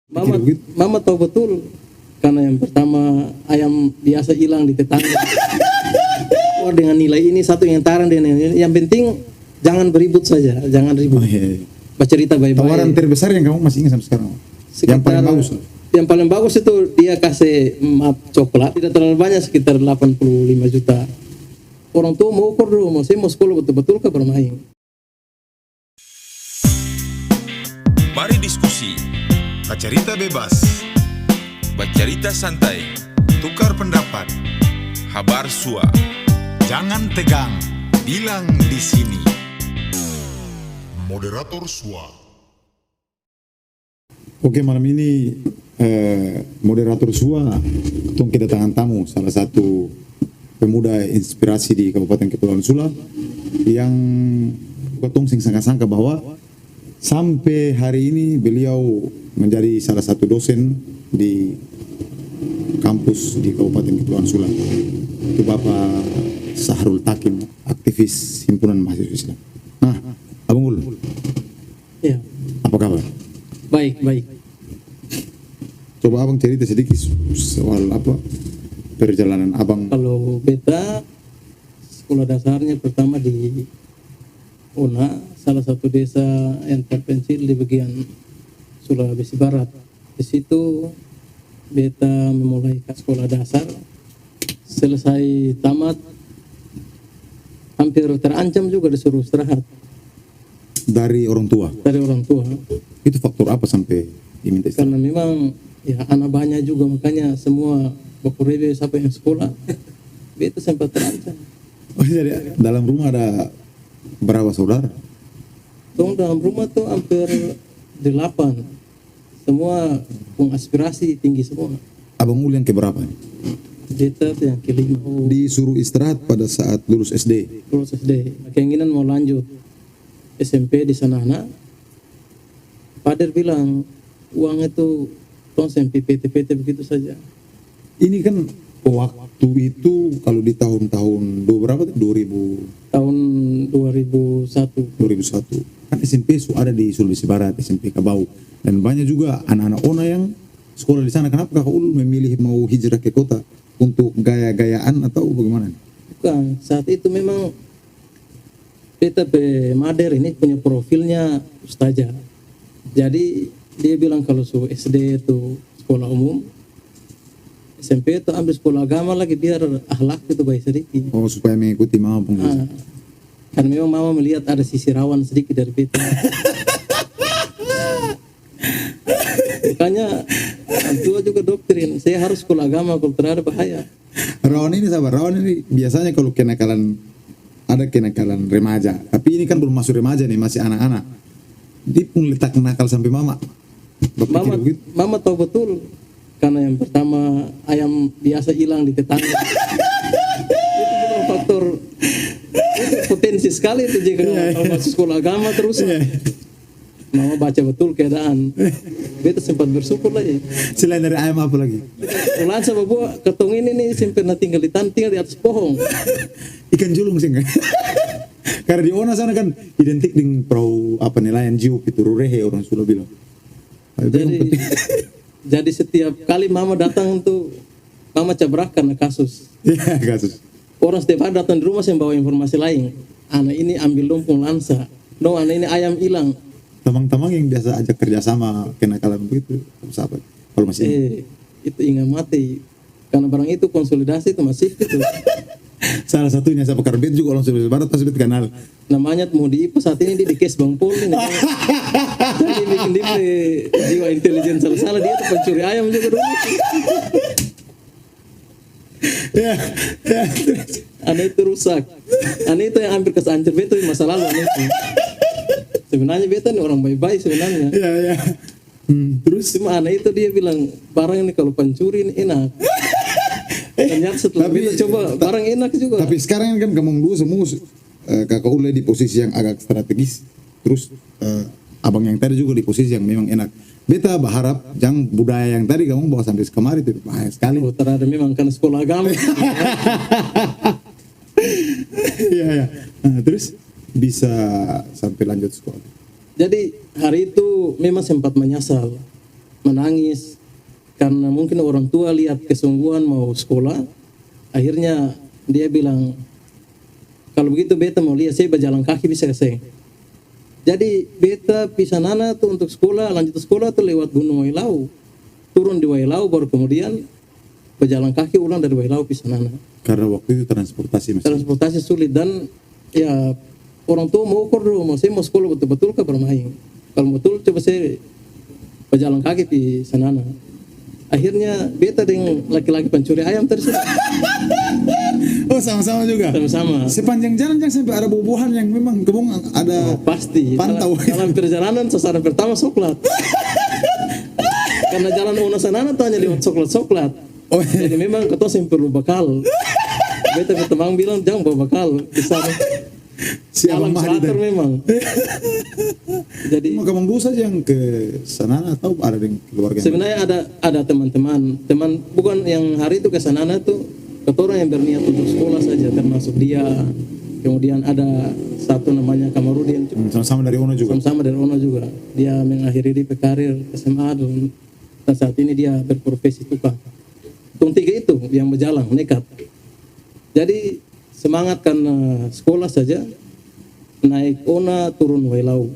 Mama tahu betul karena yang pertama ayam biasa hilang di tetangga. Oh, dengan nilai ini satu yang taran dengan ini. Yang penting jangan beribut saja, jangan ribut. Bercerita baik-baik. Tawaran terbesar yang kamu masih ingat sampai sekarang? Yang paling bagus? Yang paling bagus itu dia kasih map coklat, tidak terlalu banyak, sekitar 85 juta. Orang tua mau ukur dulu, mau sekolah betul-betul ke bermain. Mari diskusi, Bercerita bebas, bercerita santai, tukar pendapat, habar sua. jangan tegang, bilang di sini. Moderator SWA. Oke, malam ini moderator SWA tong kedatangan tamu, salah satu pemuda inspirasi di Kabupaten Kepulauan Sula yang ketong sing sangka-sangka bahwa sampai hari ini beliau menjadi salah satu dosen di kampus di Kabupaten Kepulauan Sula. Itu Bapak Sahrul Takim, aktivis himpunan mahasiswa Islam. Nah, Abang Ul, Ya, apa kabar? baik. Coba Abang cerita sedikit soal apa perjalanan Abang. Kalau beta sekolah dasarnya pertama di Una, salah satu desa yang terpencil di bagian Sulawesi Barat. Di situ beta memulai ke sekolah dasar, selesai tamat hampir terancam juga disuruh istirahat Dari orang tua. dari orang tua, Itu faktor apa sampai diminta istirahat? karena memang ya anak banyak juga, makanya semua bakurebe siapa yang sekolah beta sempat terancam. Oh, jadi dalam rumah ada berapa saudara? Tong dalam rumah tuh hampir 8, semua punya aspirasi tinggi semua. Abang Ul yang keberapa? Beta tuh yang kelima. Disuruh istirahat pada saat lulus SD. Lulus SD, keinginan mau lanjut SMP di Sanana. Pader bilang uang itu tong SMP PT begitu saja. Ini kan waktu itu kalau di tahun-tahun berapa tuh? 2000, Tahun 2001. 2001 kan SMP ada di Sulawesi Barat, SMP Kabau, dan banyak juga anak-anak ONA yang sekolah di sana. Kenapa Kakak Ul memilih mau hijrah ke kota? Untuk gaya-gayaan atau bagaimana? Bukan, saat itu memang beta Mader ini punya profilnya ustazah. Jadi dia bilang kalau SD itu sekolah umum, SMP itu ambil sekolah agama lagi biar akhlak itu baik sedikit. Oh, supaya mengikuti mama pengajar. Karena memang mama melihat ada sisi rawan sedikit dari beta. Makanya orang tua juga doktrin, saya harus sekolah agama, kalau tidak ada bahaya. Rawan ini biasanya kalau ada kenakalan remaja, tapi ini kan belum masuk remaja nih, masih anak-anak. Dia pun letak nakal sampai mama. Mama tahu betul karena yang pertama ayam biasa hilang di tetangga. Itu bukan faktor, itu potensi sekali itu jika kalau masuk sekolah agama terus. Mama baca betul keadaan. Beta sempat bersyukur lagi. Selain dari ayam apa lagi? Ulan sama buah ketong ini nih pernah tinggal di tinggal di atas pohon. Ikan julung sih enggak? Karena di Ona sana kan identik dengan perahu apa nelayan jiup itu rurehe orang Sula bilang. Jadi setiap kali mama datang tuh mama cabrak karena kasus. Iya, kasus. Orang setiap hari datang di rumah saya bawa informasi lain. Anak ini ambil lumpung lansa. No, anak ini ayam hilang. Tamang-tamang yang biasa ajak kerjasama kenakalan begitu, sahabat. Kalau masih itu ingat mati. Karena barang itu konsolidasi itu masih itu. salah satunya siapa Karbit juga orang Sulawesi Barat pasti kenal. Namanya mau di IPA saat ini dia di case Bang Pol ini. Jadi bikin dia jiwa intelijen salah dia tuh pencuri ayam juga dulu. Ya. Aneh itu rusak. Aneh itu yang hampir kesancur itu masa lalu aneh itu. Sebenarnya beta nih orang baik-baik sebenarnya. Iya. Terus cuma aneh itu dia bilang barang ini kalau pencuri ini enak. Ternyata setelah beta coba barang enak juga. Tapi sekarang kan kamu dua semua Kakak Ule di posisi yang agak strategis. Terus abang yang tadi juga di posisi yang memang enak. Beta berharap jangan budaya yang tadi kamu bawa sampai kemari itu bahaya sekali. Oh, terada memang kan sekolah agama. Iya. Nah, terus bisa sampai lanjut sekolah. Jadi hari itu memang sempat menyesal menangis karena mungkin orang tua lihat kesungguhan mau sekolah. Akhirnya dia bilang, kalau begitu beta mau lihat saya berjalan kaki bisa keseng. Jadi beta pisanana tuh untuk sekolah, lanjut sekolah tuh lewat Gunung Wailau, turun di Wailau baru kemudian berjalan kaki ulang dari Wailau pisanana. Karena waktu itu transportasi Sulit dan ya orang tua mau ukur dulu, saya mau sekolah betul-betul ke bermain. Kalau betul coba saya berjalan kaki di sanana. Akhirnya beta dengan laki-laki pencuri ayam tersebut. Oh sama-sama juga. Sama-sama. Sepanjang jalan jangan sampai ada bubuhan yang memang kebun ada. Pasti. Pantau. Dalam perjalanan sasaran pertama coklat. Karena jalan Una sanana tuh hanya lewat coklat. Oh, jadi memang ketua yang perlu bekal. Beta ke teman bilang jangan bawa bekal di sana. Siapa Alam teratur memang. Jadi kamu bus saja yang ke Sanana atau ada dengan keluarga? Sebenarnya ada teman-teman, bukan yang hari itu ke Sanana tuh ketua yang berniat untuk sekolah saja, termasuk dia. Kemudian ada satu namanya Kamarudin, sama-sama dari Ono juga. Sama-sama dari Ono juga. Dia mengakhiri di karir SMA dan saat ini dia berprofesi tukang. Tung tiga itu yang berjalan nekat. Jadi semangat karena sekolah saja, naik Ona turun Wailau,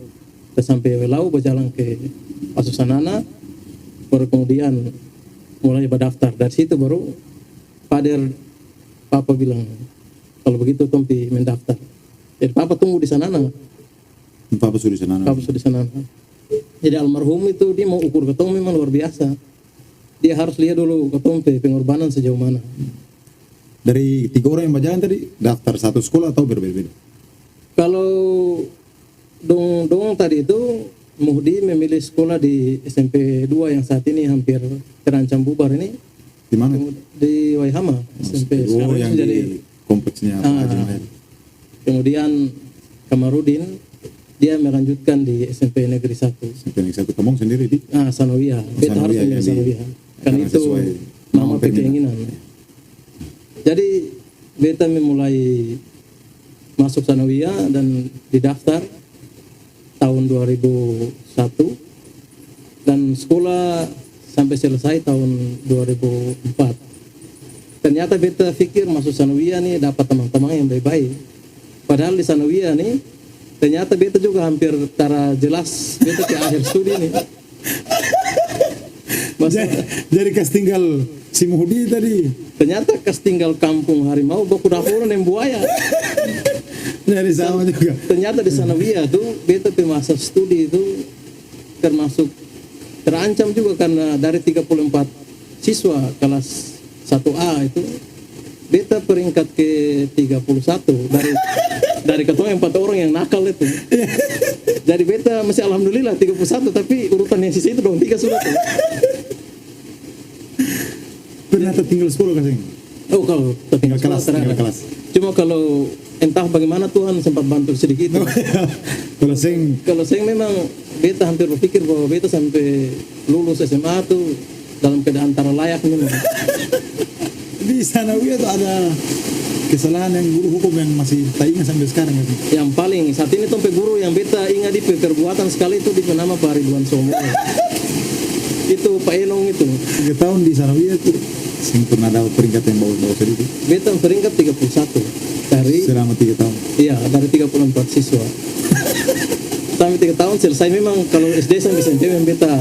sampai Wailau berjalan ke Asusanana, baru kemudian mulai berdaftar. Dari situ baru papa bilang kalau begitu Tompi mendaftar. Jadi papa tunggu di Sanana. Papa sudah di Sanana. Papa sudah di Sanana. Jadi almarhum itu dia mau ukur ketong memang luar biasa. Dia harus lihat dulu ketong pengorbanan sejauh mana. Dari 3 orang yang berjalan tadi, daftar satu sekolah atau berbeda-beda? Kalau dong tadi itu, Muhdi memilih sekolah di SMP 2 yang saat ini hampir terancam bubar ini. Di mana? Di Waihama, SMP sekarang yang jadi di kompleksnya Haji Mahir. Kemudian Kamarudin, dia melanjutkan di SMP Negeri 1. SMP Negeri 1, kamu sendiri di? Sanawiyah. Beta harus memilih Sanawiyah. Kan itu mama keinginan. Jadi beta memulai masuk Sanawiyah dan didaftar tahun 2001 dan sekolah sampai selesai tahun 2004. Ternyata beta pikir masuk Sanawiyah nih dapat teman-teman yang baik-baik. Padahal di Sanawiyah nih ternyata beta juga hampir tara jelas beta ke akhir studi nih. Jadi kas tinggal si Muhdi tadi. Ternyata kas tinggal kampung harimau baku dapuran yang buaya. Jadi sama juga. Ternyata di Sanawiyah tuh beta pe masa studi itu termasuk terancam juga karena dari 34 siswa kelas 1A itu beta peringkat ke 31 dari ketua yang 4 orang yang nakal itu. Jadi beta masih alhamdulillah 31 tapi urutan yang sisa itu dong 3 sudah tuh. Pernah tertinggal 10 kasih? Oh kalau tertinggal kelas. Cuma kalau entah bagaimana Tuhan sempat bantu sedikit. Kalau saya memang beta hampir berpikir bahwa beta sampai lulus SMA tuh dalam keadaan antara layak memang. Di Sanawiyah tuh ada kesalahan yang guru hukum yang masih tak ingat sampai sekarang kan? Yang paling saat ini tuh guru yang beta ingat di perbuatan sekali itu di nama Pak Ridwan Somo. Itu Pak Enong itu. 3 tahun di Sanawiyah tuh pernah dapat peringkat yang bagus-bagus sedikit. Beta peringkat 31 dari selama 3 tahun. Iya, dari 34 siswa. Sampai 3 tahun selesai memang kalau SD sampai SMP memang beta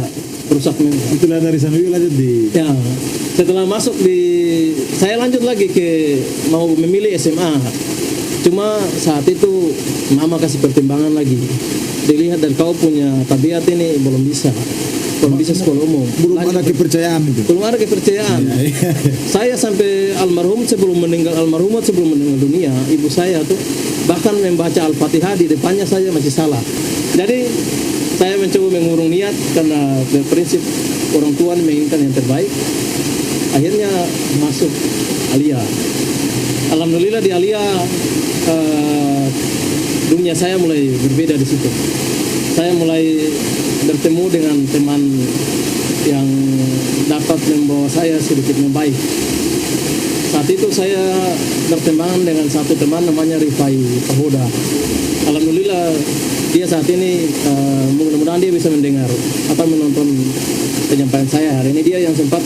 rusak memang. Itulah dari Sanawiyah lanjut di. Ya, setelah masuk saya lanjut lagi ke mau memilih SMA. Cuma saat itu mama kasih pertimbangan lagi. Dilihat dari kau punya tabiat ini belum bisa sekolah umum. Belum ada kepercayaan itu. Belum ada kepercayaan. Saya sampai sebelum meninggal dunia, ibu saya tuh bahkan membaca Al-Fatihah di depannya saya masih salah. Jadi saya mencoba mengurung niat karena berprinsip orang tua menginginkan yang terbaik. Akhirnya masuk Alia. Alhamdulillah di Alia dunia saya mulai berbeda di situ. Saya mulai bertemu dengan teman yang dapat membawa saya sedikit membaik. Saat itu saya berteman dengan satu teman namanya Rifai Pahoda. Alhamdulillah dia saat ini mudah-mudahan dia bisa mendengar atau menonton penyampaian saya. Hari ini dia yang sempat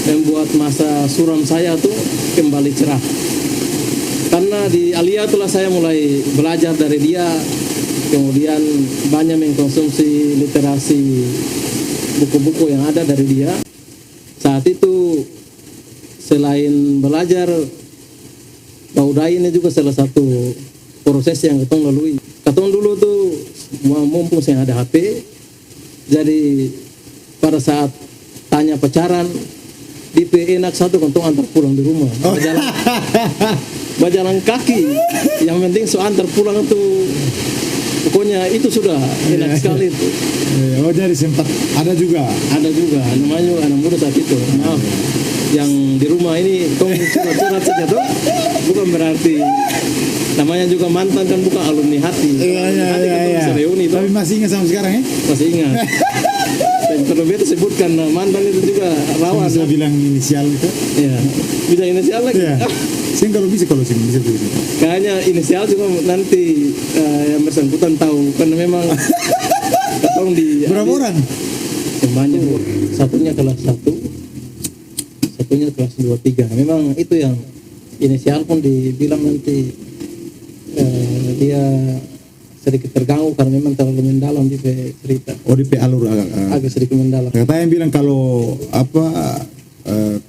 membuat masa suram saya tuh kembali cerah. Karena di Alia itulah saya mulai belajar dari dia, kemudian banyak mengkonsumsi literasi buku-buku yang ada dari dia. Saat itu selain belajar, Baudai ini juga salah satu proses yang ketong lalui. Ketong dulu tuh mumpung saya ada HP, jadi pada saat tanya pacaran, DP enak satu ketong antar pulang di rumah. Berjalan kaki, yang penting so antar pulang itu, pokoknya itu sudah enak sekali itu. Oh jadi sempat ada juga. Ada juga, namanya anak muda saat itu. Maaf, yang di rumah ini tong curhat-curhat saja tuh, bukan berarti namanya juga mantan kan, bukan alumni hati. Hati kan bisa reuni tuh. Tapi masih ingat sampai sekarang ya? Masih ingat. Dan perlu beta sebutkan mantan itu juga rawan. Bisa bilang inisial itu? Iya, bisa inisial lagi. Iya. Saya kalau bisa bisa. Kayaknya inisial juga nanti yang bersangkutan tahu, karena memang ketong di berapa orang? Semuanya satunya kelas 1, satunya kelas 2, 3. Memang itu yang inisial pun dibilang nanti dia sedikit terganggu karena memang terlalu mendalam di cerita. Oh di alur agak sedikit mendalam. Kata yang bilang kalau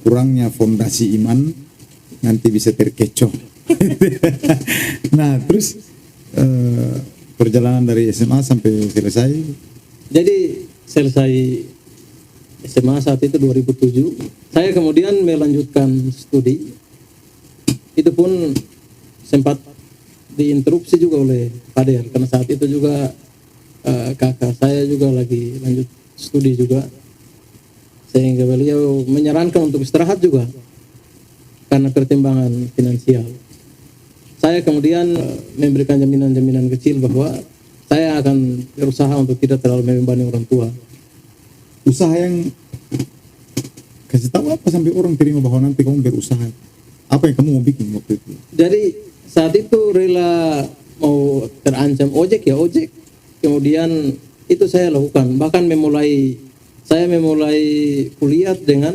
kurangnya fondasi iman nanti bisa terkecoh. Nah terus perjalanan dari SMA sampai selesai. Jadi selesai SMA saat itu 2007. Saya kemudian melanjutkan studi. Itu pun sempat diinterupsi juga oleh Pader karena saat itu juga kakak saya juga lagi lanjut studi juga, sehingga beliau menyarankan untuk istirahat juga karena pertimbangan finansial. Saya kemudian memberikan jaminan-jaminan kecil bahwa saya akan berusaha untuk tidak terlalu membebani orang tua. Usaha yang kasih tahu apa sampai orang terima bahwa nanti kamu berusaha? Apa yang kamu mau bikin waktu itu? Jadi saat itu rela mau terancam ojek ya ojek. Kemudian itu saya lakukan. Bahkan saya memulai kuliah dengan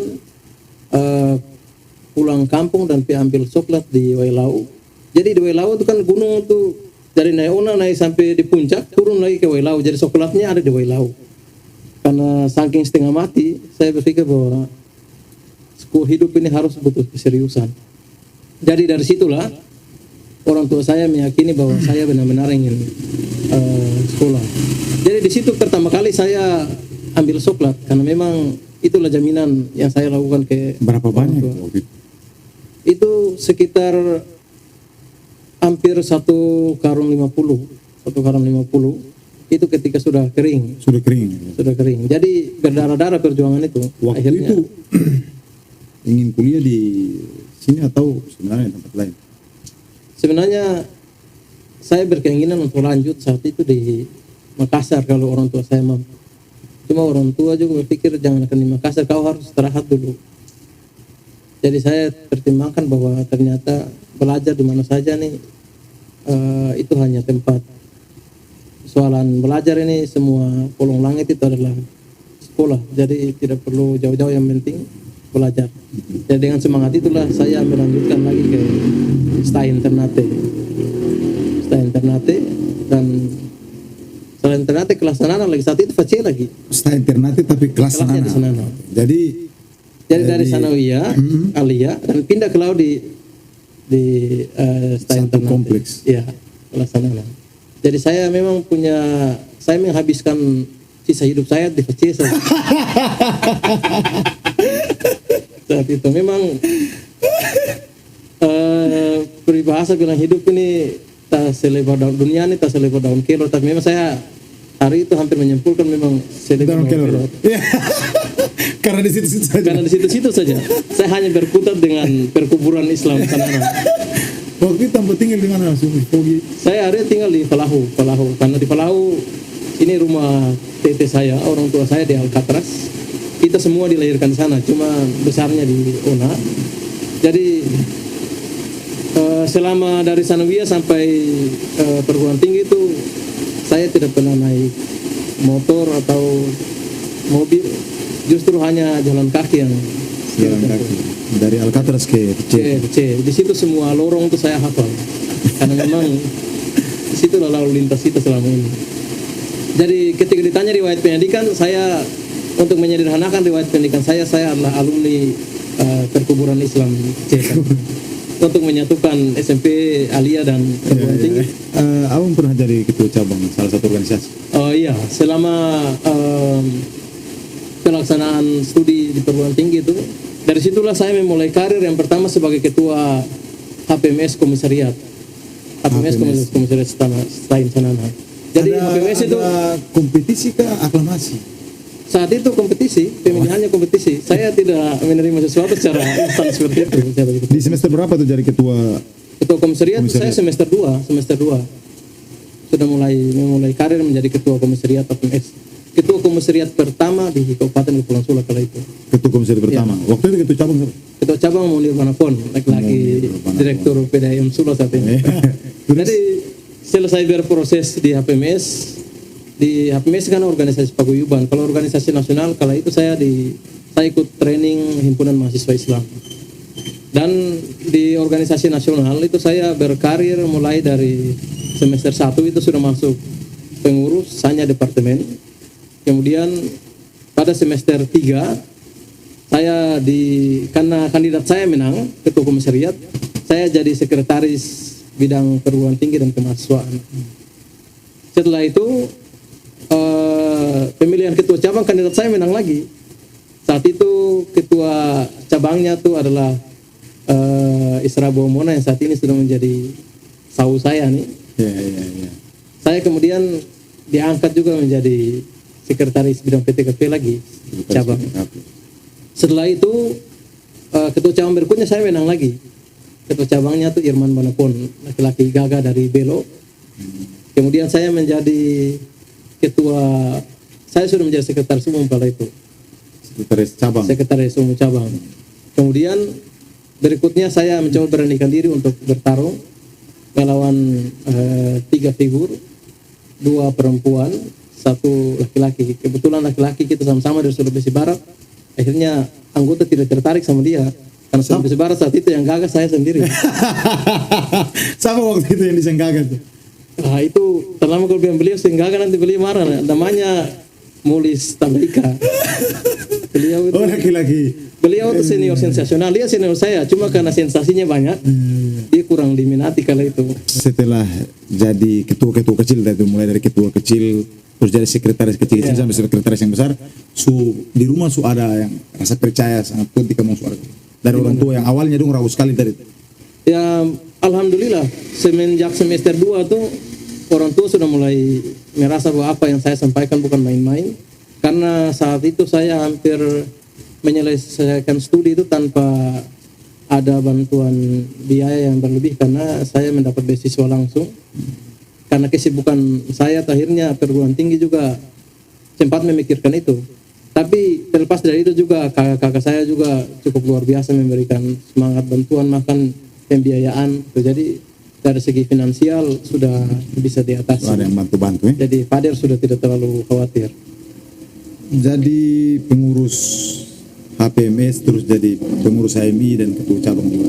pulang kampung dan ambil coklat di Wailau. Jadi di Wailau itu kan gunung tuh, dari naik Una naik sampai di puncak, turun lagi ke Wailau. Jadi coklatnya ada di Wailau. Karena saking setengah mati, saya berpikir bahwa hidup ini harus butuh keseriusan. Jadi dari situlah orang tua saya meyakini bahwa saya benar-benar ingin sekolah. Jadi di situ pertama kali saya ambil coklat karena memang itulah jaminan yang saya lakukan ke berapa banyak waktu itu sekitar hampir 1 karung 50 itu ketika sudah kering. Sudah kering. Jadi berdarah-darah perjuangan itu. Waktu akhirnya, itu ingin kuliah di sini atau sebenarnya tempat lain? Sebenarnya saya berkeinginan untuk lanjut saat itu di Makassar kalau orang tua saya mampu. Cuma orang tua juga berpikir jangan akan di Makassar, kau harus istirahat dulu. Jadi saya pertimbangkan bahwa ternyata belajar di mana saja nih itu hanya tempat. Soalan belajar ini semua kolong langit itu adalah sekolah. Jadi tidak perlu jauh-jauh, yang penting belajar. Jadi dengan semangat itulah saya melanjutkan lagi ke Stain Ternate dan setelah Ternate kelas Sanana lagi, saat itu Face lagi. Stain Ternate tapi kelas Sanana. Jadi dari Sanawiyah, Alia dan pindah ke laut di Stain Ternate. Kompleks. Iya, kelas Sanana. Jadi saya memang saya menghabiskan sisa hidup saya di Face. Saat itu memang peribahasa bilang hidup ini tak selebar daun dunia ini, tak selebar daun kelor, tapi memang saya hari itu hampir menyimpulkan memang selebar daun kelor. Karena di situ saja. Saya hanya berkutat dengan perkuburan Islam Sanana. Waktu itu tempat tinggal di mana? Saya hari tinggal di Falahu. Karena di Falahu ini rumah tete saya, orang tua saya di Alcatraz. Kita semua dilahirkan di sana, cuma besarnya di Ona. Jadi selama dari Sanawiyah sampai perguruan tinggi itu saya tidak pernah naik motor atau mobil. justru hanya jalan kaki yang Jalan kaki dari Alcatraz ke C. C. Di situ semua lorong itu saya hafal. Karena memang di situ lalu lintas kita selama ini. Jadi ketika ditanya riwayat pendidikan, saya untuk menyederhanakan riwayat pendidikan saya adalah alumni perkuburan Islam C. Untuk menyatukan SMP Alia dan perguruan tinggi. Abang pernah jadi ketua cabang salah satu organisasi. Oh iya, selama pelaksanaan studi di perguruan tinggi itu, dari situlah saya memulai karir yang pertama sebagai ketua HPMS Komisariat. HPMS Komisariat Stain Sanana. Jadi HPMS itu kompetisi kah aklamasi? saat itu kompetisi, pemilihannya kompetisi. Saya tidak menerima sesuatu secara instan seperti itu. Di semester berapa tuh jadi ketua Komisariat? Saya semester 2. Sudah memulai karir menjadi ketua Komisariat HPMS. Ketua Komisariat pertama di Kabupaten Kepulauan Sula kala itu. Ketua komisariat pertama. Waktu itu ketua cabang siapa? Ketua cabang Munir Manapon, laki-laki direktur PDAM Sula saat ini. Jadi selesai berproses di HPMS. Di HPMS kan organisasi paguyuban. Kalau organisasi nasional kala itu saya ikut training himpunan mahasiswa Islam. Dan di organisasi nasional itu saya berkarir mulai dari semester 1 itu sudah masuk pengurus hanya departemen. Kemudian pada semester 3 saya karena kandidat saya menang ketua komisariat, saya jadi sekretaris bidang perguruan tinggi dan kemahasiswaan. Setelah itu pemilihan ketua cabang kandidat saya menang lagi. Saat itu ketua cabangnya itu adalah Isra Bomona yang saat ini sudah menjadi sau saya nih. Iya. Saya kemudian diangkat juga menjadi sekretaris bidang PTKP lagi cabang. Setelah itu ketua cabang berikutnya saya menang lagi. Ketua cabangnya tuh Irman Banapon, laki-laki gagah dari Belo. Kemudian saya menjadi saya sudah menjadi sekretaris umum pada itu. Sekretaris umum cabang. Kemudian berikutnya saya mencoba beranikan diri untuk bertarung melawan 3 figur, 2 perempuan, 1 laki-laki. Kebetulan laki-laki kita sama-sama dari Sulawesi Barat. Akhirnya anggota tidak tertarik sama dia karena Sulawesi Barat saat itu yang gagal saya sendiri. Sama waktu itu yang disenggagan tuh. Nah itu terlama kalau bilang beliau senggaga nanti beliau marah. Namanya Mulis Tamika. Beliau itu laki-laki. Beliau itu senior sensasional. Dia senior saya, cuma karena sensasinya banyak, dia kurang diminati kala itu. Setelah jadi ketua-ketua kecil itu, mulai dari ketua kecil terus jadi sekretaris kecil sampai sekretaris yang besar, di rumah ada yang rasa percaya sangat kuat di kamu suara dari orang tua yang awalnya dong ragu sekali tadi. Ya alhamdulillah semenjak semester 2 tuh orang tua sudah mulai merasa bahwa apa yang saya sampaikan bukan main-main, karena saat itu saya hampir menyelesaikan studi itu tanpa ada bantuan biaya yang berlebih karena saya mendapat beasiswa langsung. Karena kesibukan saya akhirnya perguruan tinggi juga sempat memikirkan itu. Tapi terlepas dari itu juga kakak saya juga cukup luar biasa memberikan semangat bantuan makan pembiayaan. Jadi dari segi finansial sudah bisa diatasi. Ada yang bantu-bantu ya. Jadi Fadir sudah tidak terlalu khawatir. Jadi pengurus HPMS terus jadi pengurus HMI dan ketua cabang juga.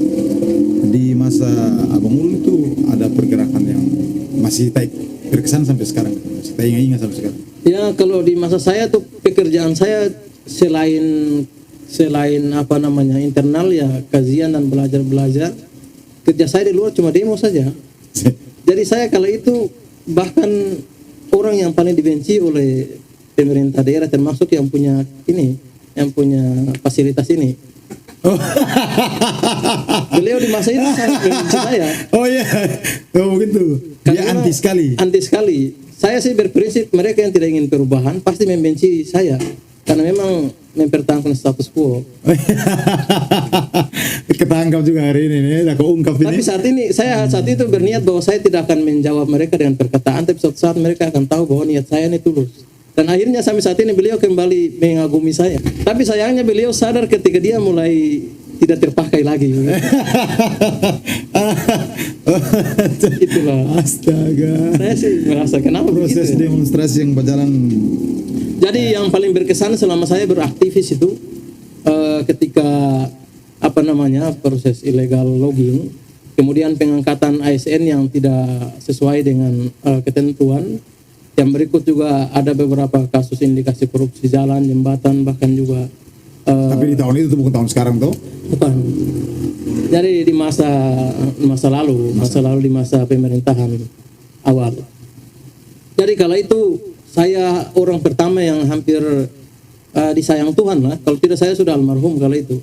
Di masa Abang Ulul itu ada pergerakan yang masih berkesan sampai sekarang, masih ingat sampai sekarang. Ya kalau di masa saya tuh pekerjaan saya selain internal ya kajian dan belajar. Kerja saya di luar cuma demo saja. Jadi saya kala itu bahkan orang yang paling dibenci oleh pemerintah daerah termasuk yang punya fasilitas ini. Beliau di masa itu sangat membenci saya. Oh iya, begitu. Dia anti sekali. Anti sekali. Saya sih berprinsip mereka yang tidak ingin perubahan pasti membenci saya karena memang mempertahankan status quo. Ketangkap juga hari ini nih, aku ungkap ini. Tapi saya saat itu berniat bahwa saya tidak akan menjawab mereka dengan perkataan, tapi suatu saat mereka akan tahu bahwa niat saya ini tulus. Dan akhirnya sampai saat ini beliau kembali mengagumi saya. Tapi sayangnya beliau sadar ketika dia mulai tidak terpakai lagi. Itulah. Astaga. Saya sih merasa kenapa proses begitu, demonstrasi yang berjalan Jadi yang paling berkesan selama saya beraktivis itu ketika proses ilegal logging, kemudian pengangkatan ASN yang tidak sesuai dengan ketentuan. Yang berikut juga ada beberapa kasus indikasi korupsi jalan, jembatan, bahkan juga Tapi di tahun itu bukan tahun sekarang tuh? bukan. Jadi di masa lalu di masa pemerintahan awal. Jadi kala itu saya orang pertama yang hampir disayang Tuhan lah. Kalau tidak saya sudah almarhum kala itu.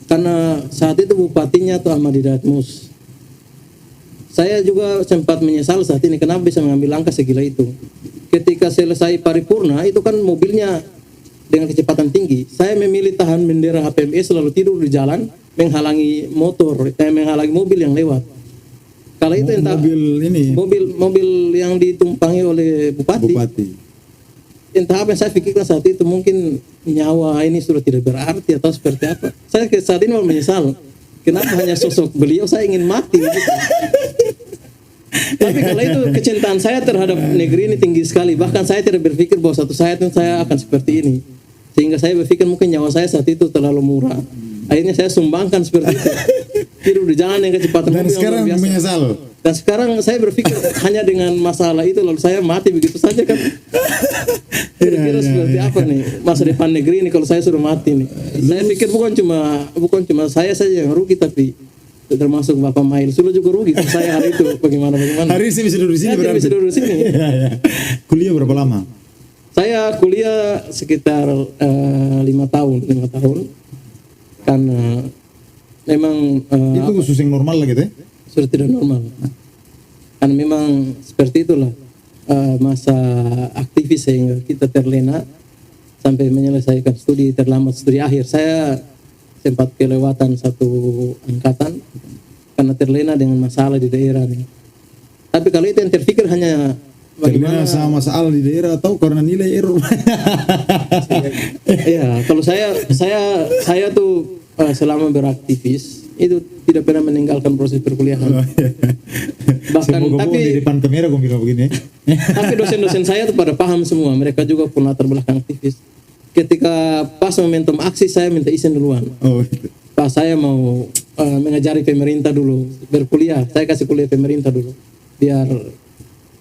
Karena saat itu bupatinya tuh Ahmad Hidayat Mus. Saya juga sempat menyesal saat ini kenapa bisa mengambil langkah segila itu. Ketika selesai paripurna itu kan mobilnya dengan kecepatan tinggi. Saya memilih tahan bendera HPMS lalu tidur di jalan menghalangi menghalangi mobil yang lewat. Kala itu entah mobil yang ditumpangi oleh bupati. Entah apa yang saya pikirkan saat itu, mungkin nyawa ini sudah tidak berarti atau seperti apa. Saya saat ini malah menyesal. Kenapa hanya sosok beliau saya ingin mati gitu. Tapi kalau itu kecintaan saya terhadap negeri ini tinggi sekali. Bahkan saya tidak berpikir bahwa suatu saat saya akan seperti ini. Sehingga saya berpikir mungkin nyawa saya saat itu terlalu murah. Akhirnya saya sumbangkan seperti itu. Tidur di jalan yang kecepatan Dan sekarang menyesal. Dan sekarang saya berpikir hanya dengan masalah itu lalu saya mati begitu saja kan. Kira-kira seperti apa nih masa depan negeri ini kalau saya sudah mati nih. Saya pikir bukan cuma saya saja yang rugi, tapi termasuk Bapak Mail sudah juga rugi. Saya hari itu bagaimana. Hari ini bisa duduk di sini berarti. Bisa duduk di sini. Kuliah berapa lama? Saya kuliah sekitar 5 tahun. Karena memang itu khusus yang normal lah gitu ya? Sudah tidak normal. Karena memang seperti itulah masa aktivis sehingga kita terlena sampai menyelesaikan studi terlambat studi akhir. Saya sempat kelewatan satu angkatan karena terlena dengan masalah di daerah nih. Tapi kalau itu yang terpikir hanya bagaimana terlena sama masalah di daerah atau karena nilai error. Iya, kalau saya tuh selama beraktivis itu tidak pernah meninggalkan proses perkuliahan. Bahkan tapi di depan kamera gue bilang begini. Tapi dosen-dosen saya tuh pada paham semua. Mereka juga pun latar belakang aktivis. Ketika pas momentum aksi saya minta izin duluan. Oh, gitu. Pas saya mau mengajari pemerintah dulu berkuliah, saya kasih kuliah pemerintah dulu. Biar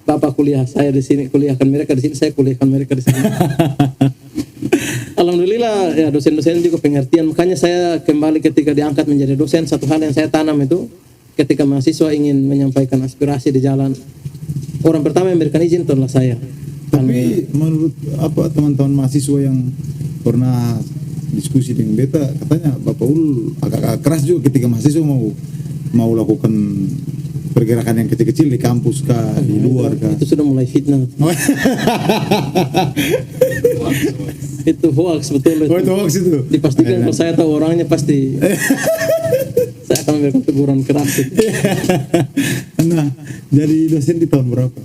Bapak kuliah, saya di sini kuliahkan mereka di sini, saya kuliahkan mereka di sini. Alhamdulillah ya dosen-dosen juga pengertian. Makanya saya kembali ketika diangkat menjadi dosen, satu hal yang saya tanam itu ketika mahasiswa ingin menyampaikan aspirasi di jalan, orang pertama yang memberikan izin itulah saya. Tapi menurut apa teman-teman mahasiswa yang pernah diskusi dengan beta, katanya Bapak Ul agak keras juga ketika mahasiswa mau lakukan pergerakan yang kecil-kecil di kampus kah, di luar kah? Itu sudah mulai fitnah. Itu hoax betul. Oh, itu hoax itu. Dipastikan kalau saya tahu orangnya pasti saya akan memberikan teguran keras. Nah, jadi dosen di tahun berapa?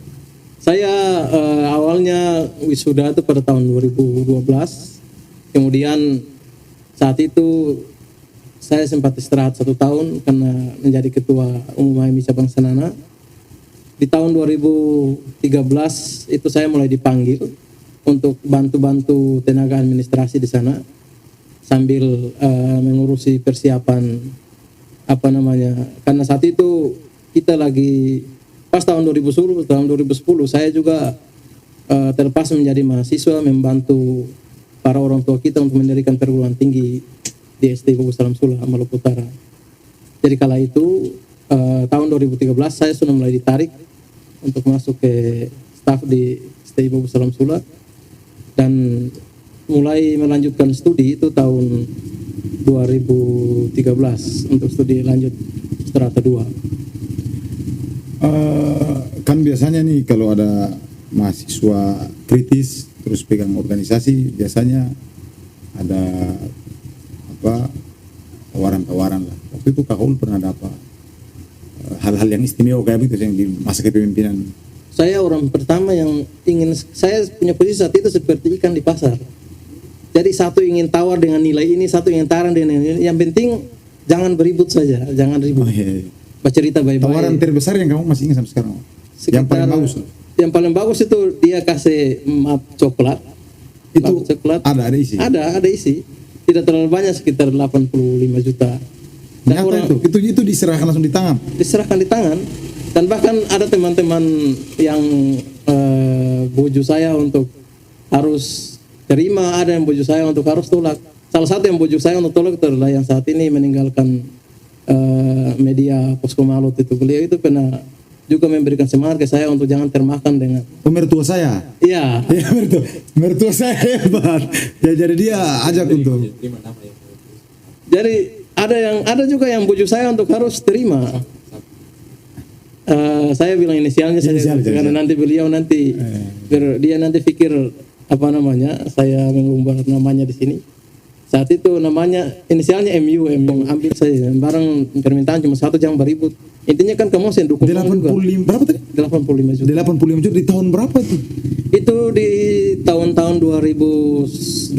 Saya awalnya wisuda itu pada tahun 2012. Kemudian saat itu saya sempat istirahat 1 tahun karena menjadi ketua umum HMI cabang Senana. Di tahun 2013 itu saya mulai dipanggil untuk bantu-bantu tenaga administrasi di sana sambil mengurusi persiapan karena saat itu kita lagi pas tahun 2010 saya juga terlepas menjadi mahasiswa membantu para orang tua kita untuk mendirikan perguruan tinggi di STI Bogo Salam Sula, Maluku Utara. Jadi kala itu tahun 2013 saya sudah mulai ditarik untuk masuk ke staf di STI Bogo Salam Sula dan mulai melanjutkan studi itu tahun 2013 untuk studi lanjut strata 2. Kan biasanya nih kalau ada mahasiswa kritis terus pegang organisasi biasanya ada tawaran-tawaran lah. Waktu itu Kak Ul pernah dapat hal-hal yang istimewa kayak begitu yang di masa kepemimpinan. Saya orang pertama yang saya punya posisi saat itu seperti ikan di pasar. Jadi satu ingin tawar dengan nilai ini, satu ingin tawaran dengan nilai ini. Yang penting jangan beribut saja, jangan ribut. Oh, iya. Baca cerita baik-baik. Tawaran terbesar yang kamu masih ingat sampai sekarang? Yang paling bagus? Yang paling bagus itu dia kasih map coklat. Itu labu coklat. ada isi. Ada isi. Tidak terlalu banyak, sekitar 85 juta. Dan Nyata itu diserahkan langsung di tangan. diserahkan di tangan. Dan bahkan ada teman-teman yang buju saya untuk harus terima, ada yang buju saya untuk harus tolak. Salah satu yang buju saya untuk tolak itu adalah yang saat ini meninggalkan media Posko Malut itu. Beliau itu pernah juga memberikan semangat ke saya untuk jangan termakan dengan Mertua saya. iya. Ya, mertua saya hebat. Ya, jadi dia ajak untuk. Jadi ada juga yang bujuk saya untuk harus terima. Saya bilang inisialnya saja karena nanti beliau nanti dia nanti pikir apa namanya saya mengumbar namanya di sini. Saat itu namanya inisialnya MU ambil saya barang permintaan cuma 1 jam beribut. Intinya kan kamu saya dukung 85 berapa tadi? 85 juta. 85 juta di tahun berapa itu? Itu di tahun-tahun 2012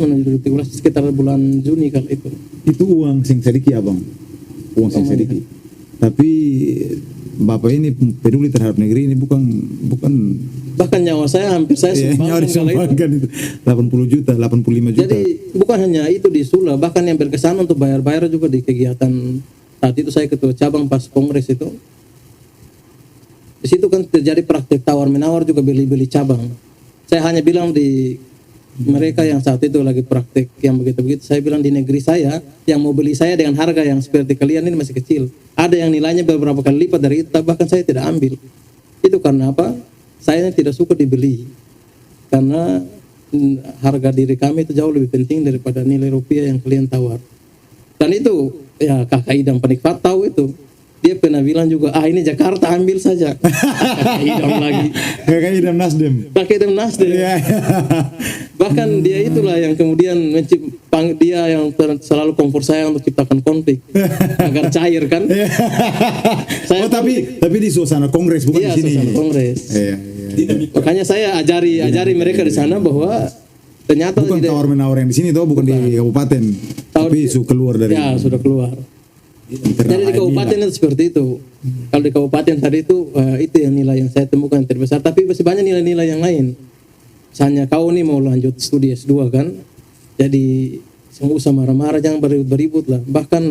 menuju 2013 sekitar bulan Juni kali itu. Itu uang sing sedikit abang, uang sing sedikit. Tapi bapak ini peduli terhadap negeri ini bukan Bahkan nyawa saya hampir saya nyawa disumbangkan itu 80 juta, 85 juta. Jadi bukan hanya itu di Sula, bahkan yang berkesan untuk bayar-bayar juga di kegiatan saat itu saya ketua cabang pas kongres itu. Di situ kan terjadi praktik tawar menawar juga beli-beli cabang. Saya hanya bilang di mereka yang saat itu lagi praktik yang begitu-begitu, saya bilang di negeri saya yang mau beli saya dengan harga yang seperti kalian ini masih kecil. Ada yang nilainya beberapa kali lipat dari itu, bahkan saya tidak ambil. Itu karena apa? Saya tidak suka dibeli. Karena harga diri kami itu jauh lebih penting daripada nilai rupiah yang kalian tawar. Dan itu ya Kakak Idam penikmat tahu itu. Dia pernah bilang juga, ini Jakarta ambil saja. Kakak Idam lagi. Kakak Idam Nasdem. Kakak Idam Nasdem. Bahkan dia itulah yang kemudian dia yang selalu kompor saya untuk ciptakan konflik agar cair kan. Saya tapi di suasana kongres bukan di sini. Suasana kongres. Makanya saya ajari mereka di sana bahwa ternyata bukan tawar menawar yang di sini toh, bukan di kabupaten. Tapi keluar dari. Ya, sudah keluar. Jadi di kabupaten itu seperti itu. Kalau di kabupaten tadi itu yang nilai yang saya temukan yang terbesar. Tapi masih banyak nilai-nilai yang lain. Misalnya kau nih mau lanjut studi S2 kan, jadi semua usah marah-marah, jangan beribut lah. Bahkan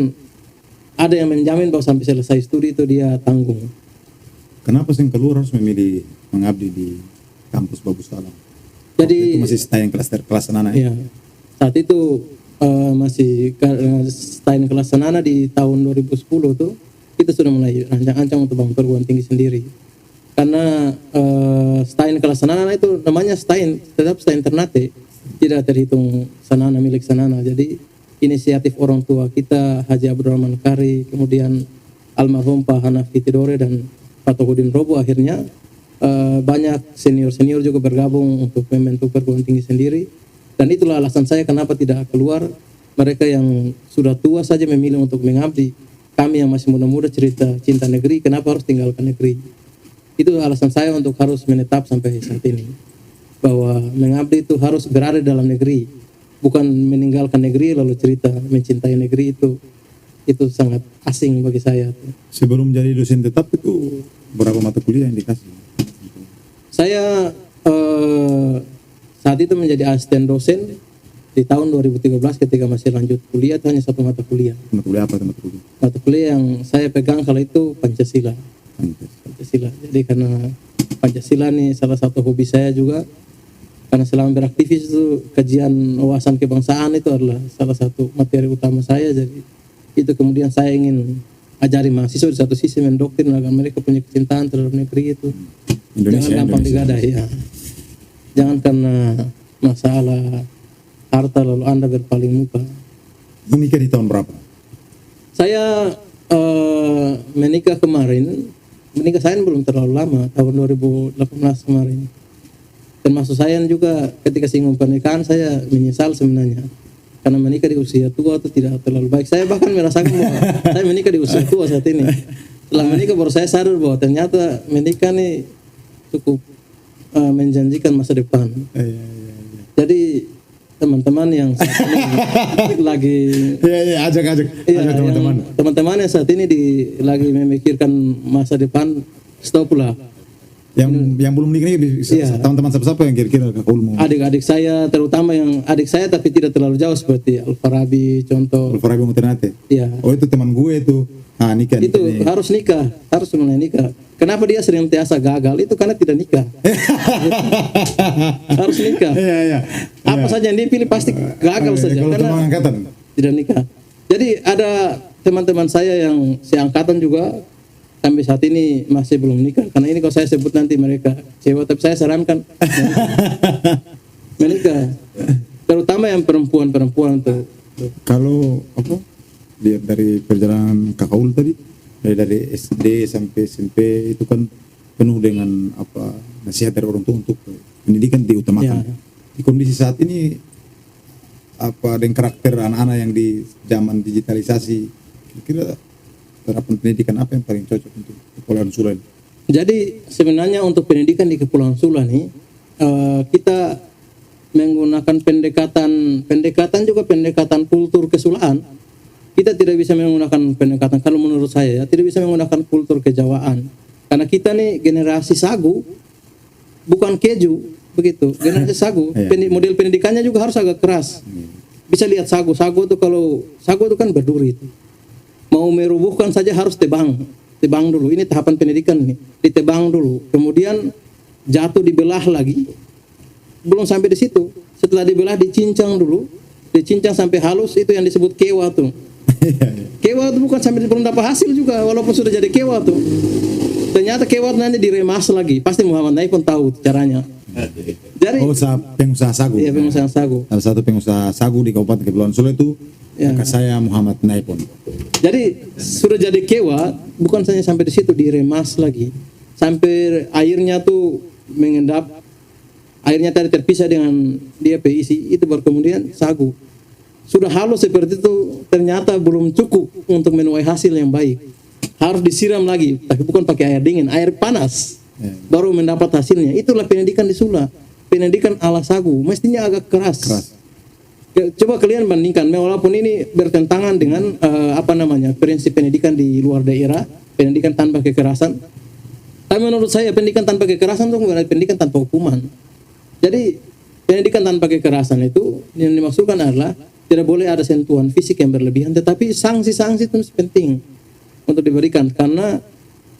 ada yang menjamin bahwa sampai selesai studi itu dia tanggung. Kenapa sih keluar harus memilih mengabdi di kampus Babu Salam? Jadi itu masih stay kelas anak. Iya. Saat itu masih stay kelas anak di tahun 2010 tuh kita sudah mulai rancang-rancang untuk bangun perguruan tinggi sendiri. Karena stay kelas anak itu namanya tetap stay Ternate, tidak terhitung sanana milik sanana. Jadi inisiatif orang tua kita Haji Abdurrahman Kari, kemudian almarhum Pak Hanafi Tidore dan Pak Tohudin Robo, akhirnya banyak senior-senior juga bergabung untuk membentuk perguruan tinggi sendiri. Dan itulah alasan saya kenapa tidak keluar. Mereka yang sudah tua saja memilih untuk mengabdi. Kami yang masih muda-muda cerita cinta negeri, kenapa harus tinggalkan negeri? Itu alasan saya untuk harus menetap sampai saat ini. Bahwa mengabdi itu harus berada dalam negeri. Bukan meninggalkan negeri lalu cerita mencintai negeri, itu sangat asing bagi saya. Sebelum jadi dosen tetap itu berapa mata kuliah yang dikasih? Saya saat itu menjadi asisten dosen di tahun 2013 ketika masih lanjut kuliah, itu hanya 1 mata kuliah. Mata kuliah apa mata kuliah? Mata kuliah yang saya pegang kala itu Pancasila. Jadi karena Pancasila nih salah satu hobi saya juga. Karena selama beraktivis itu kajian wawasan kebangsaan itu adalah salah satu materi utama saya. Jadi itu kemudian saya ingin ajari mahasiswa di satu sisi mendoktrin agar mereka punya kecintaan terhadap negeri itu. Jangan gampang digadai ya. Jangan karena masalah harta lalu Anda berpaling muka. Menikah di tahun berapa? Saya menikah kemarin. Menikah saya belum terlalu lama, tahun 2018 kemarin. Termasuk saya juga ketika singgung pernikahan saya menyesal sebenarnya. Karena menikah di usia tua itu tidak terlalu baik. Saya bahkan merasakan bahwa saya menikah di usia tua saat ini. Setelah menikah baru saya sadar bahwa ternyata menikah nih cukup menjanjikan masa depan. Jadi teman-teman yang saat ini lagi ajak teman-teman yang saat ini lagi memikirkan masa depan, stop lah. Yang belum nikah ini Iya. teman-teman siapa yang kira-kira Kak Ul mau? Adik-adik saya, terutama yang adik saya tapi tidak terlalu jauh seperti Al-Farabi contoh. Alfarabi mau Ternate. Iya. Oh itu teman gue itu. Ah nikah Itu nih. harus nikah, harus mulai nikah. Kenapa dia sering tiasa gagal? Itu karena tidak nikah. Harus nikah. Iya iya. Apa saja yang dipilih pasti gagal saja Kalau karena teman angkatan. tidak nikah. Jadi ada teman-teman saya yang seangkatan juga sampai saat ini masih belum nikah. Karena ini kalau saya sebut nanti mereka kecewa, tapi saya sarankan menikah. Terutama yang perempuan-perempuan tuh. Kalau apa? Lihat dari perjalanan Kak Ul tadi, dari SD sampai SMP itu kan penuh dengan apa nasihat dari orang tua untuk pendidikan diutamakan. Ya. Di kondisi saat ini apa dengan karakter anak-anak yang di zaman digitalisasi, kira-kira terapan pendidikan apa yang paling cocok untuk Kepulauan Sula ini? Jadi sebenarnya untuk pendidikan di Kepulauan Sula nih kita menggunakan pendekatan juga pendekatan kultur kesulaan. Kita tidak bisa menggunakan pendekatan, kalau menurut saya ya, tidak bisa menggunakan kultur kejawaan. Karena kita nih generasi sagu, bukan keju, begitu. Generasi sagu, model pendidikannya juga harus agak keras. Bisa lihat sagu itu kalau sagu itu kan berduri. Mau merubuhkan saja harus tebang dulu. Ini tahapan pendidikan nih, ditebang dulu. Kemudian jatuh dibelah lagi. Belum sampai di situ. Setelah dibelah dicincang dulu, dicincang sampai halus, itu yang disebut kewa tuh. Kewa itu bukan sampai belum dapat hasil juga, walaupun sudah jadi kewa tuh. Ternyata kewa nanti diremas lagi. Pasti Muhammad Naif pun tahu caranya. Jadi pengusaha sagu. Iya, pengusaha sagu. Salah satu pengusaha sagu di Kabupaten Kepulauan Sula itu kakak saya Muhammad Naipon. Jadi sudah jadi kewa, bukan saja sampai di situ, diremas lagi sampai airnya tuh mengendap, airnya tadi terpisah dengan dia isi, itu baru kemudian sagu. Sudah halus seperti itu, ternyata belum cukup untuk menuai hasil yang baik. Harus disiram lagi, tapi bukan pakai air dingin, air panas. Baru mendapat hasilnya. Itulah pendidikan di Sula. Pendidikan ala sagu, mestinya agak keras. Coba kalian bandingkan, walaupun ini bertentangan dengan prinsip pendidikan di luar daerah, pendidikan tanpa kekerasan. Tapi menurut saya pendidikan tanpa kekerasan itu bukan pendidikan tanpa hukuman. Jadi pendidikan tanpa kekerasan itu yang dimaksudkan adalah tidak boleh ada sentuhan fisik yang berlebihan, tetapi sanksi-sanksi itu penting untuk diberikan, karena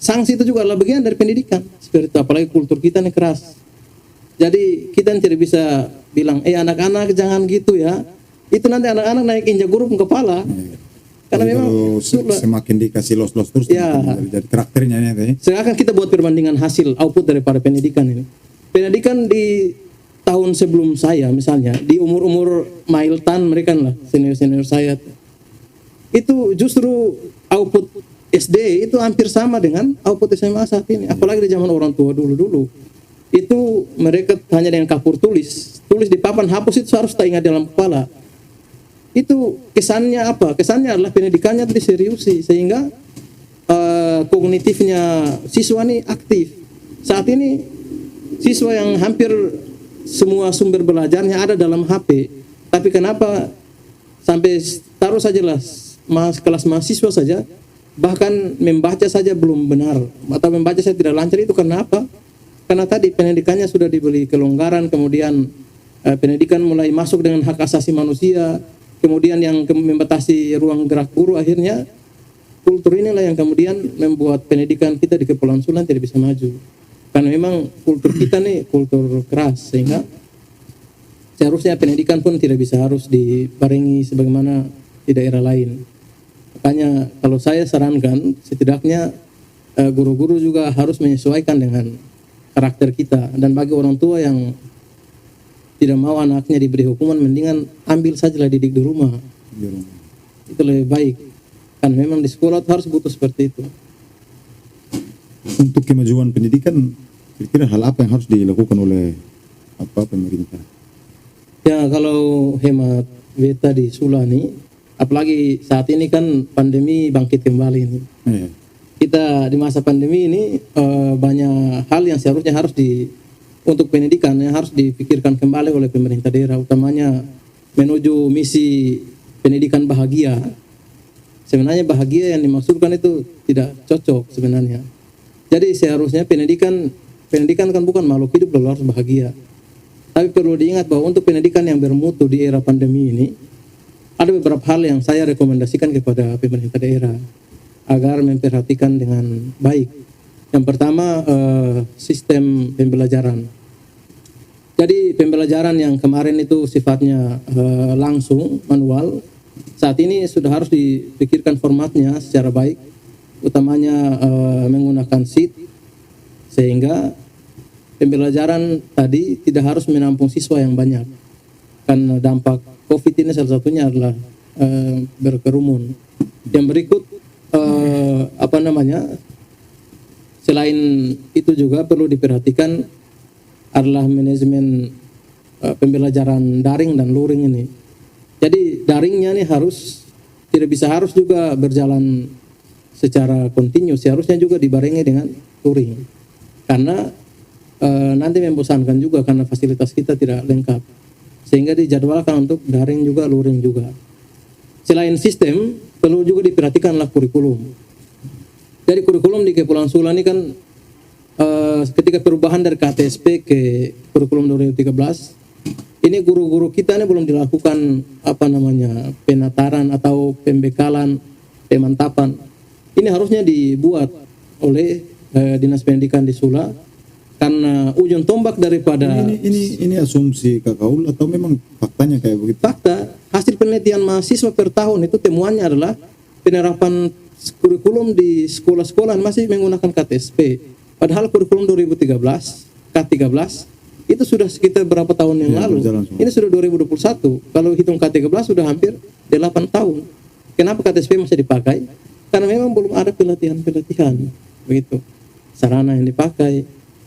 sanksi itu juga adalah bagian dari pendidikan. Seperti itu, apalagi kultur kita ini keras. Jadi kita tidak bisa bilang, anak-anak jangan gitu ya. Itu nanti anak-anak naik injak gurung kepala. Karena memang semakin dikasih los-los terus jadi karakternya ini. Sekarang kita buat perbandingan hasil output daripada pendidikan ini. Pendidikan di tahun sebelum saya misalnya, di umur-umur Mailtan mereka lah, senior-senior saya. Itu justru output SD itu hampir sama dengan output SMA saat ini. Apalagi di zaman orang tua dulu-dulu. Itu mereka hanya dengan kapur tulis di papan, hapus itu harus tak ingat dalam kepala. Itu kesannya apa? Kesannya adalah pendidikannya diseriusi sehingga kognitifnya siswa ini aktif. Saat ini siswa yang hampir semua sumber belajarnya ada dalam HP. Tapi kenapa sampai taruh sajalah kelas mahasiswa saja, bahkan membaca saja belum benar atau membaca saya tidak lancar, itu karena apa? Karena tadi pendidikannya sudah diberi kelonggaran, kemudian pendidikan mulai masuk dengan hak asasi manusia, kemudian yang membatasi ruang gerak guru, akhirnya kultur inilah yang kemudian membuat pendidikan kita di Kepulauan Sula tidak bisa maju. Karena memang kultur kita nih kultur keras, sehingga seharusnya pendidikan pun tidak bisa harus dibarengi sebagaimana di daerah lain. Makanya kalau saya sarankan, setidaknya guru-guru juga harus menyesuaikan dengan karakter kita. Dan bagi orang tua yang tidak mau anaknya diberi hukuman, mendingan ambil sajalah didik di rumah. Itu lebih baik. Kan memang di sekolah harus butuh seperti itu. Untuk kemajuan pendidikan, kira-kira hal apa yang harus dilakukan oleh pemerintah? Ya, kalau hemat beta di Sula nih, apalagi saat ini kan pandemi bangkit kembali ini. Kita di masa pandemi ini banyak hal yang seharusnya harus untuk pendidikan yang harus dipikirkan kembali oleh pemerintah daerah, utamanya menuju misi pendidikan bahagia. Sebenarnya bahagia yang dimaksudkan itu tidak cocok sebenarnya. Jadi seharusnya pendidikan pendidikan kan bukan makhluk hidup lalu harus bahagia. Tapi perlu diingat bahwa untuk pendidikan yang bermutu di era pandemi ini, ada beberapa hal yang saya rekomendasikan kepada pemerintah daerah agar memperhatikan dengan baik. Yang pertama, sistem pembelajaran. Jadi pembelajaran yang kemarin itu sifatnya langsung, manual, saat ini sudah harus dipikirkan formatnya secara baik, utamanya menggunakan sheet, sehingga pembelajaran tadi tidak harus menampung siswa yang banyak. Karena dampak COVID ini salah satunya adalah berkerumun. Yang berikut selain itu juga perlu diperhatikan adalah manajemen pembelajaran daring dan luring ini. Jadi daringnya nih harus juga berjalan secara kontinu, seharusnya juga dibarengi dengan luring. Karena nanti membosankan juga karena fasilitas kita tidak lengkap. Sehingga dijadwalkan untuk daring juga, luring juga. Selain sistem, perlu juga diperhatikanlah kurikulum. Jadi kurikulum di Kepulauan Sula ini kan ketika perubahan dari KTSP ke kurikulum 2013, ini guru-guru kita ini belum dilakukan penataran atau pembekalan, pemantapan. Ini harusnya dibuat oleh Dinas Pendidikan di Sula. Karena ujung tombak daripada ini asumsi Kakaul atau memang faktanya kayak begitu? Fakta, hasil penelitian mahasiswa per tahun itu temuannya adalah penerapan kurikulum di sekolah-sekolah masih menggunakan KTSP. Padahal kurikulum 2013, K13 itu sudah sekitar berapa tahun yang lalu? Ini sudah 2021. Kalau hitung K13 sudah hampir 8 tahun. Kenapa KTSP masih dipakai? Karena memang belum ada pelatihan-pelatihan, begitu. Sarana yang dipakai.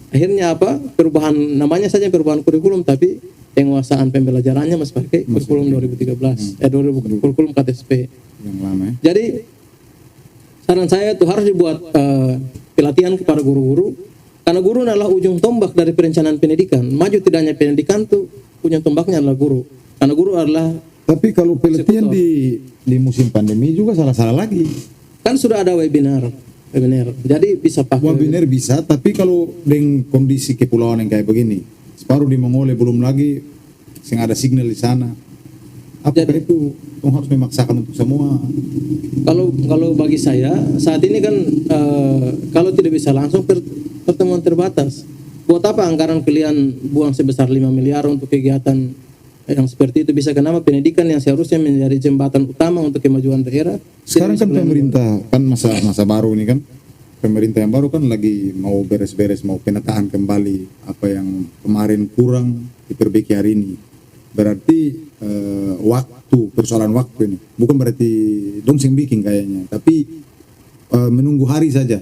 Akhirnya apa? Perubahan namanya saja perubahan kurikulum, tapi penguasaan pembelajarannya masih pakai kurikulum 2013, kurikulum KTSP yang lama. Jadi saran saya itu harus dibuat pelatihan kepada guru-guru, karena guru adalah ujung tombak dari perencanaan pendidikan. Maju tidaknya pendidikan tuh ujung tombaknya adalah guru, karena guru adalah. Tapi kalau pelatihan di musim pandemi juga salah-salah lagi. Kan sudah ada webinar. Jadi bisa pakai webinar bisa, tapi kalau dengan kondisi kepulauan yang kayak begini, separuh di Mongole belum lagi sing ada signal di sana. Apakah itu harus memaksakan untuk semua? Kalau bagi saya saat ini kan kalau tidak bisa langsung pertemuan terbatas. Buat apa anggaran kalian buang sebesar 5 miliar untuk kegiatan yang seperti itu? Bisa kenapa pendidikan yang seharusnya menjadi jembatan utama untuk kemajuan daerah? Sekarang kan pemerintah kan masa baru ini kan, pemerintah yang baru kan lagi mau beres-beres, mau penataan kembali apa yang kemarin kurang diperbaiki hari ini. Berarti persoalan waktu ini bukan berarti dongseng bikin kayaknya, tapi menunggu hari saja,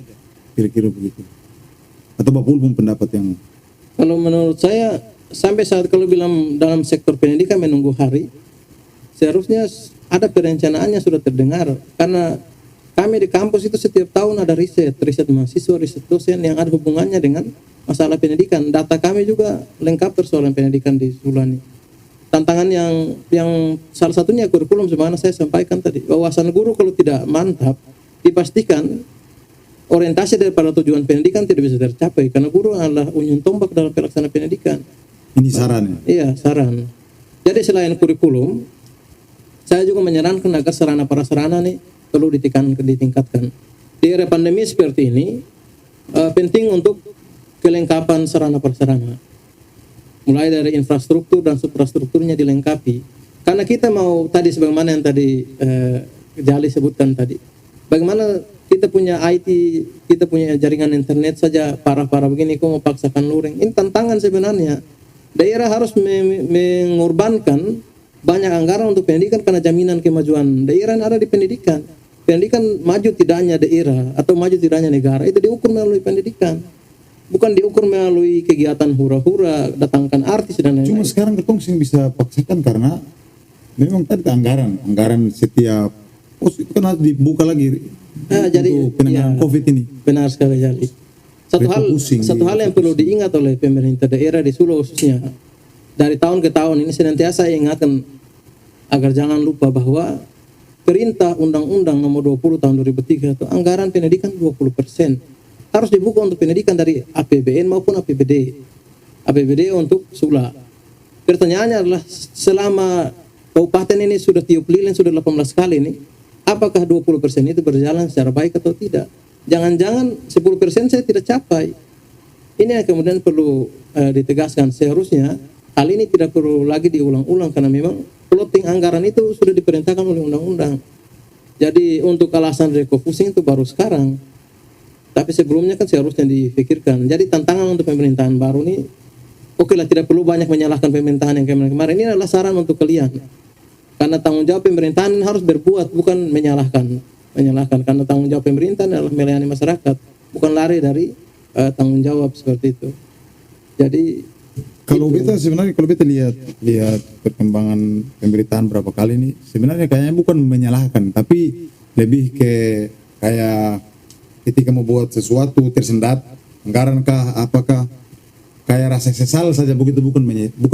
kira-kira begitu. Atau Bapak pun pendapat yang? Kalau menurut saya sampai saat kalau bilang dalam sektor pendidikan menunggu hari, seharusnya ada perencanaannya sudah terdengar. Karena kami di kampus itu setiap tahun ada riset mahasiswa, riset dosen yang ada hubungannya dengan masalah pendidikan. Data kami juga lengkap persoalan pendidikan di Sulani. Tantangan yang salah satunya kurikulum, sebagaimana saya sampaikan tadi. Wawasan guru kalau tidak mantap, dipastikan orientasi daripada tujuan pendidikan tidak bisa tercapai. Karena guru adalah ujung tombak dalam pelaksanaan pendidikan. Ini saran ya? Iya, saran. Jadi selain kurikulum, saya juga menyarankan agar sarana-prasarana nih perlu ditingkatkan. Di era pandemi seperti ini, penting untuk kelengkapan sarana-prasarana. Mulai dari infrastruktur dan suprastrukturnya dilengkapi. Karena kita mau tadi sebagaimana yang tadi Jali sebutkan tadi, bagaimana kita punya IT, kita punya jaringan internet saja parah-parah begini, kok mau paksakan luring? Ini tantangan sebenarnya. Daerah harus mengorbankan banyak anggaran untuk pendidikan karena jaminan kemajuan daerah ada di pendidikan. Pendidikan maju tidaknya daerah atau maju tidaknya negara itu diukur melalui pendidikan. Bukan diukur melalui kegiatan hura-hura, datangkan artis dan lain-lain. Cuma sekarang ketong sih bisa paksakan karena memang tadi anggaran setiap pos itu kan harus dibuka lagi jadi untuk penanganan COVID ini. Benar sekali Jali. Satu hal yang perlu diingat oleh pemerintah daerah di Sula khususnya, dari tahun ke tahun ini senantiasa ingatkan agar jangan lupa bahwa Perintah Undang-Undang Nomor 20 Tahun 2003 itu anggaran pendidikan 20%. harus dibuka untuk pendidikan dari APBN maupun APBD. APBD untuk Sula. Pertanyaannya adalah selama kabupaten ini sudah tiup lilin sudah 18 kali ini, apakah 20% itu berjalan secara baik atau tidak? Jangan-jangan 10% saya tidak capai. Ini yang kemudian perlu ditegaskan. Seharusnya hal ini tidak perlu lagi diulang-ulang karena memang plotting anggaran itu sudah diperintahkan oleh undang-undang. Jadi untuk alasan refocusing itu baru sekarang. Tapi sebelumnya kan seharusnya dipikirkan. Jadi tantangan untuk pemerintahan baru ini, oke lah, tidak perlu banyak menyalahkan pemerintahan yang kemarin. Ini adalah saran untuk kalian. Karena tanggung jawab pemerintahan harus berbuat, bukan menyalahkan. Karena tanggung jawab pemerintahan adalah melayani masyarakat, bukan lari dari tanggung jawab seperti itu. Jadi kalau kita sebenarnya kalau kita lihat perkembangan pemberitaan berapa kali ini, sebenarnya kayaknya bukan menyalahkan, tapi lebih ke kayak ketika mau buat sesuatu tersendat anggaran kah apakah, kayak rasa sesal saja begitu, bukan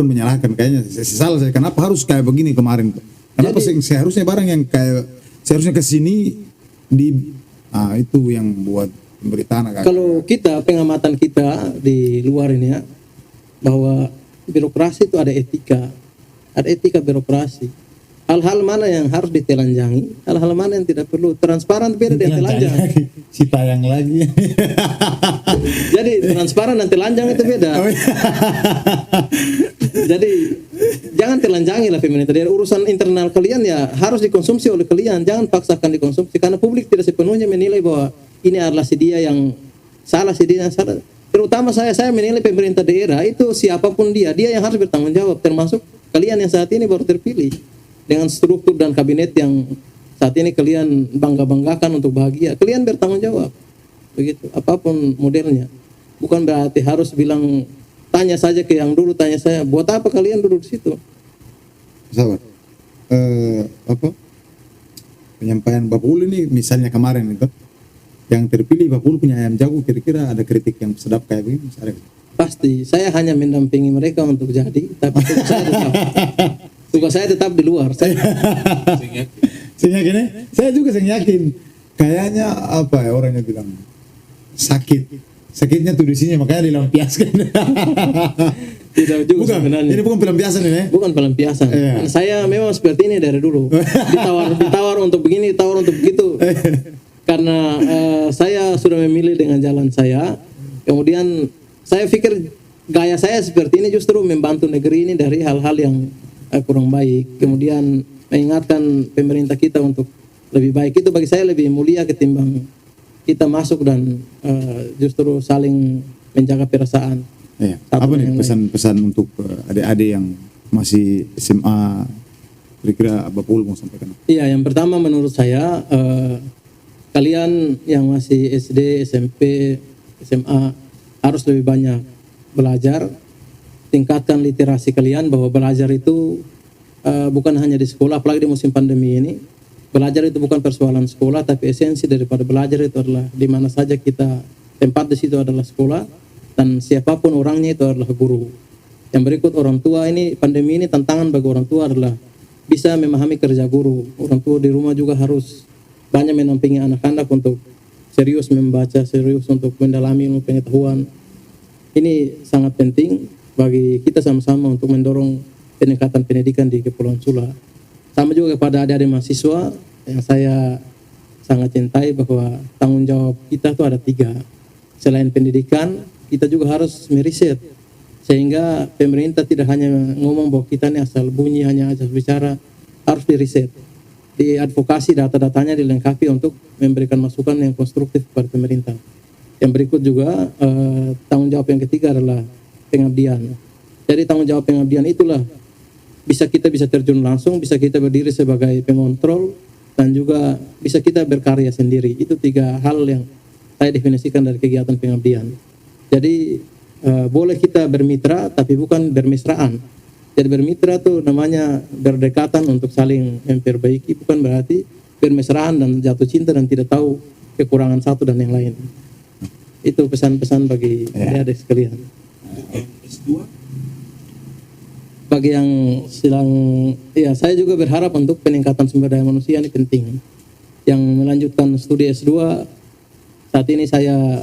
menyalahkan, kayaknya sesal saja kenapa harus kayak begini kemarin, kenapa seharusnya barang yang kayak seharusnya ke sini itu yang buat pemberitaan agak. Kalau kita pengamatan kita di luar ini ya, bahwa birokrasi itu ada etika birokrasi. Hal-hal mana yang harus ditelanjangi, hal-hal mana yang tidak perlu. Transparan beda dengan telanjang. Si tayang lagi. Jadi transparan dan telanjang itu beda. Jadi jangan telanjangi lah pemerintah. Dari urusan internal kalian ya harus dikonsumsi oleh kalian. Jangan paksakan dikonsumsi karena publik tidak sepenuhnya menilai bahwa ini adalah si dia yang salah, si dia yang salah. Terutama saya menilai pemerintah daerah itu siapapun dia yang harus bertanggung jawab, termasuk kalian yang saat ini baru terpilih dengan struktur dan kabinet yang saat ini kalian bangga-banggakan untuk bahagia. Kalian bertanggung jawab, begitu. Apapun modelnya, bukan berarti harus bilang tanya saja ke yang dulu, tanya saya, buat apa kalian duduk di situ? Sabar. Penyampaian Bapak Ulu ini misalnya kemarin itu yang terpilih Bapak Ulu punya ayam jago, kira-kira ada kritik yang sedap kayak begini? Pasti. Saya hanya mendampingi mereka untuk jadi, tapi tugas saya tetap di luar. Saya yakin. Saya juga yakin. Kayaknya apa ya orangnya bilang sakitnya tuh di sini makanya dilampiaskan. Tidak juga bukan, sebenarnya. ini bukan pelampiasan ini. Bukan pelampiasan. Saya memang seperti ini dari dulu. Ditawar untuk begini, ditawar untuk begitu. Karena saya sudah memilih dengan jalan saya. Kemudian saya pikir gaya saya seperti ini justru membantu negeri ini dari hal-hal yang kurang baik. Kemudian mengingatkan pemerintah kita untuk lebih baik. Itu bagi saya lebih mulia ketimbang kita masuk dan justru saling menjaga perasaan. Iya. Apa nih pesan-pesan untuk adik-adik yang masih SMA, kira-kira Bapak Ulu mau sampaikan? Iya, yang pertama menurut saya kalian yang masih SD, SMP, SMA harus lebih banyak belajar, tingkatkan literasi kalian bahwa belajar itu bukan hanya di sekolah, apalagi di musim pandemi ini. Belajar itu bukan persoalan sekolah, tapi esensi daripada belajar itu adalah di mana saja kita tempat di situ adalah sekolah, dan siapapun orangnya itu adalah guru. Yang berikut orang tua ini, pandemi ini tantangan bagi orang tua adalah bisa memahami kerja guru. Orang tua di rumah juga harus banyak menampingi anak-anak untuk serius membaca, serius untuk mendalami ilmu pengetahuan. Ini sangat penting bagi kita sama-sama untuk mendorong peningkatan pendidikan di Kepulauan Sula. Sama juga kepada adik-adik mahasiswa yang saya sangat cintai, bahwa tanggung jawab kita itu ada 3. Selain pendidikan, kita juga harus meriset. Sehingga pemerintah tidak hanya ngomong bahwa kita ini asal bunyi, hanya asal bicara, harus diriset. Diadvokasi, data-datanya dilengkapi untuk memberikan masukan yang konstruktif kepada pemerintah. Yang berikut juga tanggung jawab yang ketiga adalah pengabdian. Jadi tanggung jawab pengabdian itulah kita bisa terjun langsung, bisa kita berdiri sebagai pengontrol, dan juga bisa kita berkarya sendiri. Itu 3 hal yang saya definisikan dari kegiatan pengabdian. Jadi boleh kita bermitra tapi bukan bermesraan. Jadi bermitra itu namanya berdekatan untuk saling memperbaiki, bukan berarti bermesraan dan jatuh cinta dan tidak tahu kekurangan satu dan yang lain. Itu pesan-pesan bagi adik-adik sekalian. Bagi yang sedang, ya saya juga berharap untuk peningkatan sumber daya manusia ini penting. Yang melanjutkan studi S2 saat ini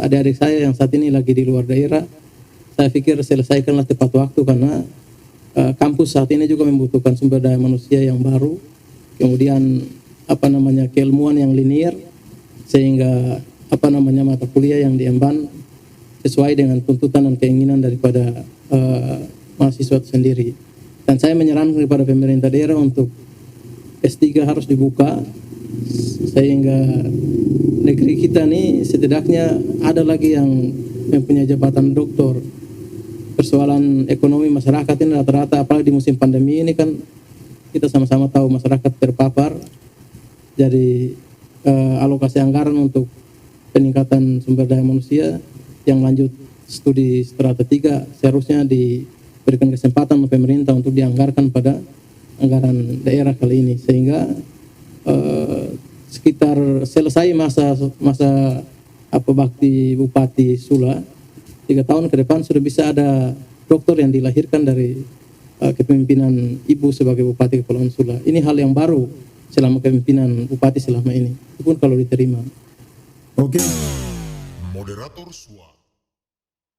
adik-adik saya yang saat ini lagi di luar daerah, saya pikir selesaikanlah tepat waktu karena kampus saat ini juga membutuhkan sumber daya manusia yang baru, kemudian keilmuan yang linear, sehingga mata kuliah yang diemban sesuai dengan tuntutan dan keinginan daripada mahasiswa itu sendiri. Dan saya menyarankan kepada pemerintah daerah untuk S3 harus dibuka sehingga negeri kita nih setidaknya ada lagi yang mempunyai jabatan doktor. Persoalan ekonomi masyarakat ini rata-rata apalagi di musim pandemi ini kan kita sama-sama tahu masyarakat terpapar. Jadi alokasi anggaran untuk peningkatan sumber daya manusia yang lanjut studi strata 3 seharusnya diberikan kesempatan oleh pemerintah untuk dianggarkan pada anggaran daerah kali ini, sehingga sekitar selesai masa bakti Bupati Sula 3 tahun ke depan sudah bisa ada dokter yang dilahirkan dari kepemimpinan ibu sebagai Bupati Kepulauan Sula. Ini hal yang baru selama kepemimpinan Bupati selama ini, itu pun kalau diterima. Oke. Moderator SUA.